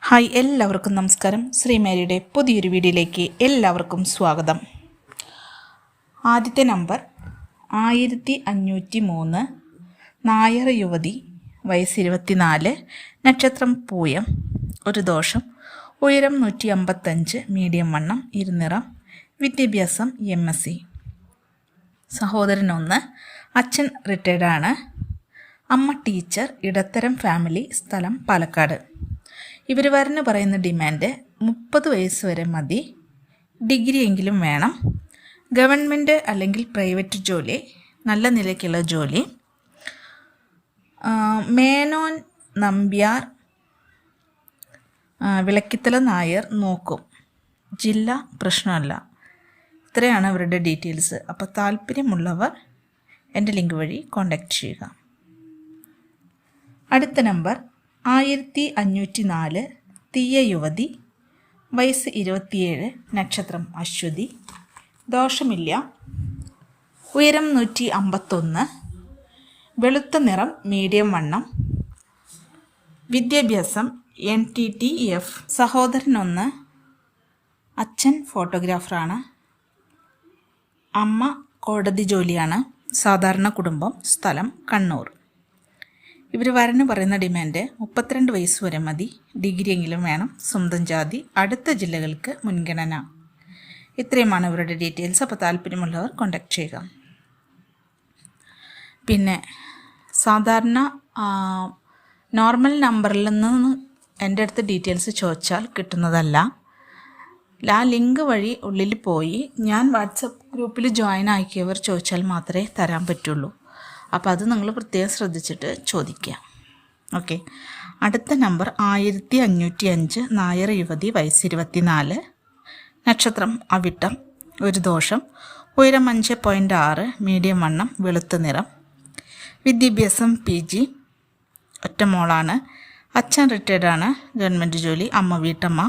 Hi, എല്ലാവർക്കും നമസ്കാരം. ശ്രീമേരിയുടെ പുതിയൊരു വീഡിയോയിലേക്ക് എല്ലാവർക്കും സ്വാഗതം. ആദ്യത്തെ നമ്പർ 1503, നായർ യുവതി, വയസ്സ് 24, നക്ഷത്രം പൂയം, ഒരു ദോഷം, ഉയരം 155, മീഡിയം വണ്ണം, ഇരുനിറം, വിദ്യാഭ്യാസം MSc. സഹോദരൻ 1, അച്ഛൻ റിട്ടയർഡാണ്, അമ്മ ടീച്ചർ, ഇടത്തരം ഫാമിലി, സ്ഥലം പാലക്കാട്. ഇവർ വരന് പറയുന്ന ഡിമാൻഡ് 30 വയസ്സ് വരെ മതി, ഡിഗ്രി എങ്കിലും വേണം, ഗവൺമെൻറ് അല്ലെങ്കിൽ പ്രൈവറ്റ് ജോലി, നല്ല നിലയ്ക്കുള്ള ജോലി, മേനോൻ നമ്പ്യാർ, വിളക്കിത്തല നായർ നോക്കും, ജില്ല പ്രശ്നമല്ല. ഇത്രയാണ് അവരുടെ ഡീറ്റെയിൽസ്. അപ്പോൾ താല്പര്യമുള്ളവർ എൻ്റെ ലിങ്ക് വഴി കോൺടാക്റ്റ് ചെയ്യുക. അടുത്ത നമ്പർ 1504, തീയ യുവതി, വയസ്സ് 27, നക്ഷത്രം അശ്വതി, ദോഷമില്ല, ഉയരം 151, വെളുത്ത നിറം, മീഡിയം വണ്ണം, വിദ്യാഭ്യാസം NTTF. സഹോദരൻ 1, അച്ഛൻ ഫോട്ടോഗ്രാഫറാണ്, അമ്മ കോടതി ജോലിയാണ്, സാധാരണ കുടുംബം, സ്ഥലം കണ്ണൂർ. ഇവർ വരന് പറയുന്ന ഡിമാൻഡ് 32 വയസ്സ് വരെ മതി, ഡിഗ്രി എങ്കിലും വേണം, സ്വന്തം ജാതി, അടുത്ത ജില്ലകൾക്ക് മുൻഗണന. ഇത്രയുമാണ് ഇവരുടെ ഡീറ്റെയിൽസ്. അപ്പോൾ താല്പര്യമുള്ളവർ കോൺടാക്റ്റ് ചെയ്യുക. പിന്നെ സാധാരണ നോർമൽ നമ്പറിൽ നിന്ന് എൻ്റെ അടുത്ത് ഡീറ്റെയിൽസ് ചോദിച്ചാൽ കിട്ടുന്നതല്ല. ആ ലിങ്ക് വഴി ഉള്ളിൽ പോയി ഞാൻ വാട്സപ്പ് ഗ്രൂപ്പിൽ ജോയിൻ ആക്കിയവർ ചോദിച്ചാൽ മാത്രമേ തരാൻ പറ്റുള്ളൂ. അപ്പോൾ അത് നിങ്ങൾ പ്രത്യേകം ശ്രദ്ധിച്ചിട്ട് ചോദിക്കുക. ഓക്കെ. അടുത്ത നമ്പർ 1505, നായർ യുവതി, വയസ്സ് 24, നക്ഷത്രം അവിട്ടം, ഒരു ദോഷം, ഉയരം 5.6, മീഡിയം വണ്ണം, വെളുത്ത നിറം, വിദ്യാഭ്യാസം PG, ഒറ്റ മോളാണ്, അച്ഛൻ റിട്ടയർഡാണ്, ഗവൺമെൻറ് ജോലി, അമ്മ വീട്ടമ്മ,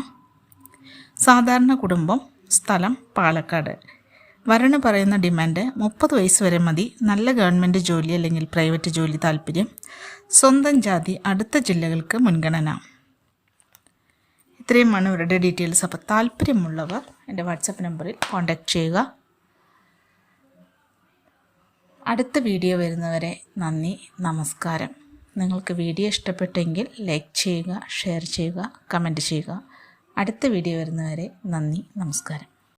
സാധാരണ കുടുംബം, സ്ഥലം പാലക്കാട്. വരന് പറയുന്ന ഡിമാൻഡ് 30 വയസ്സ് വരെ മതി, നല്ല ഗവൺമെൻറ് ജോലി അല്ലെങ്കിൽ പ്രൈവറ്റ് ജോലി താല്പര്യം, സ്വന്തം ജാതി, അടുത്ത ജില്ലകൾക്ക് മുൻഗണന. ഇത്രയുമാണ് ഇവരുടെ ഡീറ്റെയിൽസ്. അപ്പോൾ താല്പര്യമുള്ളവർ എൻ്റെ വാട്സപ്പ് നമ്പറിൽ കോൺടാക്റ്റ് ചെയ്യുക. അടുത്ത വീഡിയോ വരുന്നവരെ നന്ദി, നമസ്കാരം. നിങ്ങൾക്ക് വീഡിയോ ഇഷ്ടപ്പെട്ടെങ്കിൽ ലൈക്ക് ചെയ്യുക, ഷെയർ ചെയ്യുക, കമൻറ്റ് ചെയ്യുക. അടുത്ത വീഡിയോ വരുന്നവരെ നന്ദി, നമസ്കാരം.